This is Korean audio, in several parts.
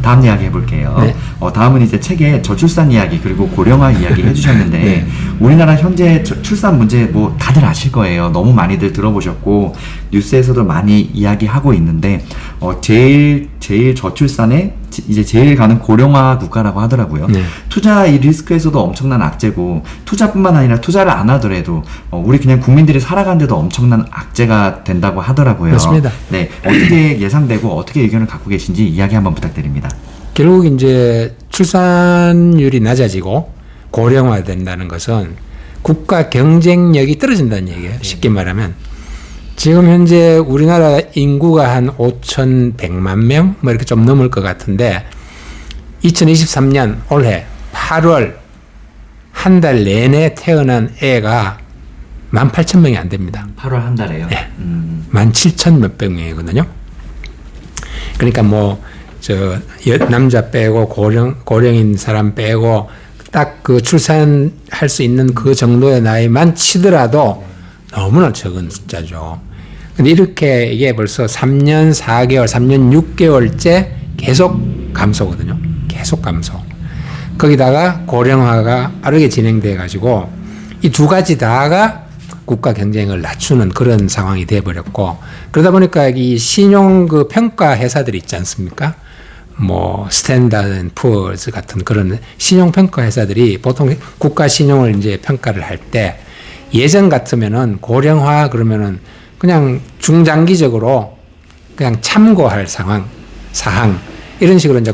다음 이야기 해볼게요. 네. 다음은 이제 책에 저출산 이야기 그리고 고령화 이야기 해주셨는데 네. 우리나라 현재 출산 문제 뭐 다들 아실 거예요. 너무 많이들 들어보셨고 뉴스에서도 많이 이야기하고 있는데 제일 저출산에 이제 제일 가는 고령화 국가라고 하더라고요. 네. 투자 이 리스크에서도 엄청난 악재고 투자뿐만 아니라 투자를 안 하더라도 우리 그냥 국민들이 살아가는데도 엄청난 악재가 된다고 하더라고요. 맞습니다. 네, 어떻게 예상되고 어떻게 의견을 갖고 계신지 이야기 한번 부탁드립니다. 결국 이제 출산율이 낮아지고 고령화된다는 것은 국가 경쟁력이 떨어진다는 얘기예요. 쉽게 말하면 지금 현재 우리나라 인구가 한 5,100만 명 뭐 이렇게 좀 넘을 것 같은데 2023년 올해 8월 한 달 내내 태어난 애가 18,000명이 안 됩니다. 8월 한 달에요? 네. 17,000 몇백 명이거든요. 그러니까 뭐 남자 빼고 고령인 사람 빼고 딱 그 출산할 수 있는 그 정도의 나이만 치더라도 너무나 적은 숫자죠. 근데 이렇게 이게 벌써 3년 4개월, 3년 6개월째 계속 감소거든요. 계속 감소. 거기다가 고령화가 빠르게 진행돼 가지고 이 두 가지 다가 국가 경쟁을 낮추는 그런 상황이 돼 버렸고 그러다 보니까 이 신용 그 평가 회사들이 있지 않습니까? 뭐 스탠다드 앤 푸어스 같은 그런 신용 평가 회사들이 보통 국가 신용을 이제 평가를 할 때 예전 같으면은 고령화 그러면은 그냥 중장기적으로 그냥 참고할 사항 이런 식으로 이제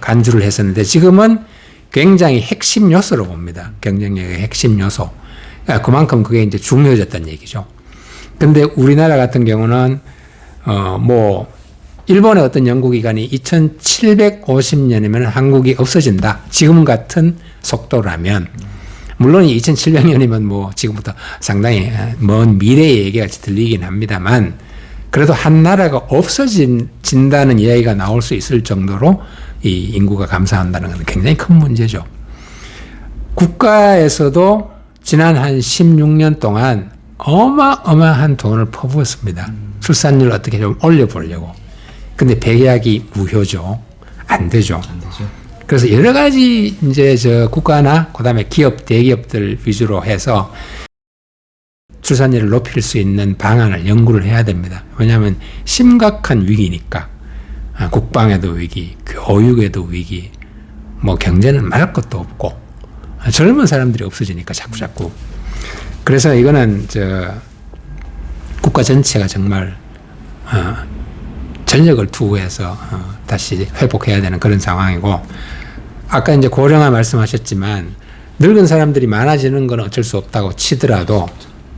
간주를 했었는데 지금은 굉장히 핵심 요소로 봅니다. 경쟁력의 핵심 요소. 그만큼 그게 이제 중요해졌다는 얘기죠. 근데 우리나라 같은 경우는 뭐 일본의 어떤 연구기관이 2750년이면 한국이 없어진다. 지금 같은 속도라면 물론 2700년이면 뭐 지금부터 상당히 먼 미래의 얘기같이 들리긴 합니다만 그래도 한 나라가 없어진다는 이야기가 나올 수 있을 정도로 이 인구가 감소한다는 건 굉장히 큰 문제죠. 국가에서도 지난 한 16년 동안 어마어마한 돈을 퍼부었습니다. 출산율을 어떻게 좀 올려보려고. 근데 백약이 무효죠. 안 되죠. 그래서 여러 가지 이제 국가나 그다음에 기업, 대기업들 위주로 해서 출산율을 높일 수 있는 방안을 연구를 해야 됩니다. 왜냐하면 심각한 위기니까. 국방에도 위기, 교육에도 위기, 뭐 경제는 말할 것도 없고 젊은 사람들이 없어지니까 자꾸. 그래서 이거는 국가 전체가 정말 전력을 투구해서 다시 회복해야 되는 그런 상황이고 아까 이제 고령화 말씀하셨지만 늙은 사람들이 많아지는 건 어쩔 수 없다고 치더라도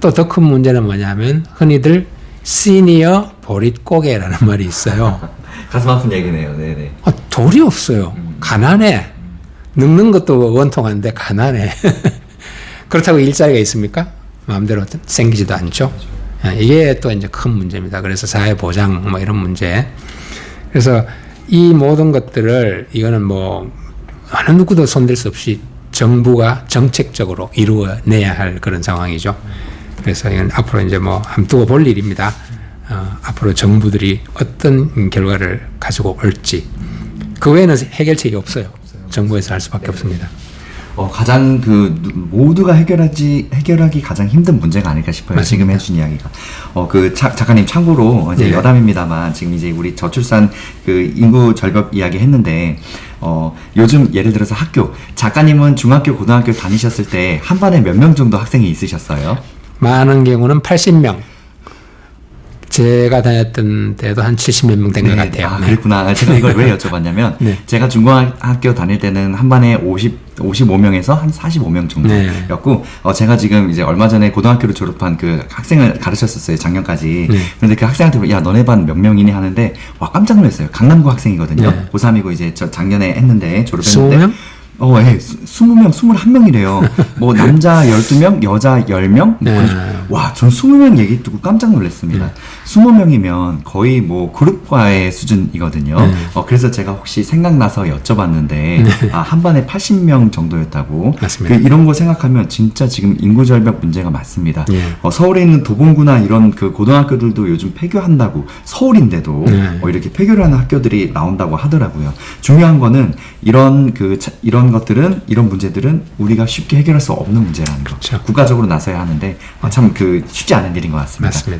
또 더 큰 문제는 뭐냐면 흔히들 시니어 보릿고개라는 말이 있어요. 가슴 아픈 얘기네요. 네네. 돌이 없어요. 가난해. 늙는 것도 원통한데 가난해. 그렇다고 일자리가 있습니까? 마음대로 생기지도 않죠. 이게 또 이제 큰 문제입니다. 그래서 사회보장 뭐 이런 문제. 그래서 이 모든 것들을 이거는 뭐 어느 누구도 손댈 수 없이 정부가 정책적으로 이루어내야 할 그런 상황이죠. 그래서 이건 앞으로 이제 뭐 한번 두고 볼 일입니다. 앞으로 정부들이 어떤 결과를 가지고 올지. 그 외에는 해결책이 없어요. 정부에서 할 수밖에 없습니다. 가장 모두가 해결하기 가장 힘든 문제가 아닐까 싶어요. 맞습니다. 지금 해준 이야기가. 작가님 참고로 이제 네. 여담입니다만 지금 이제 우리 저출산 인구 절벽 이야기 했는데 요즘 예를 들어서 작가님은 중학교, 고등학교 다니셨을 때 한 반에 몇 명 정도 학생이 있으셨어요? 많은 경우는 80명. 제가 다녔던 때도 한 70몇 명 된 것 같아요. 그랬구나. 제가 이걸 왜 여쭤봤냐면 네. 제가 중고등학교 다닐 때는 한 반에 55명에서 한 45명 정도였고 제가 지금 이제 얼마 전에 고등학교를 졸업한 그 학생을 가르쳤었어요. 작년까지. 그런데 그 학생한테 야 너네 반 몇 명이니 하는데 와 깜짝 놀랐어요. 강남구 학생이거든요. 고3이고 이제 저 작년에 했는데 졸업했는데 20명? 예, 20명, 21명이래요. 뭐, 남자 12명, 여자 10명? 네. 와, 전 20명 얘기 듣고 깜짝 놀랐습니다. 20명이면 거의 뭐, 그룹과의 수준이거든요. 네. 그래서 제가 혹시 생각나서 여쭤봤는데, 한 반에 80명 정도였다고. 맞습니다. 이런 거 생각하면 진짜 지금 인구 절벽 문제가 맞습니다. 예. 서울에 있는 도봉구나 이런 그 고등학교들도 요즘 폐교한다고, 서울인데도 네. 이렇게 폐교를 하는 학교들이 나온다고 하더라고요. 중요한 거는 이런 것들은, 이런 문제들은 우리가 쉽게 해결할 수 없는 문제라는 거. 그렇죠. 국가적으로 나서야 하는데 참 쉽지 않은 일인 것 같습니다. 맞습니다.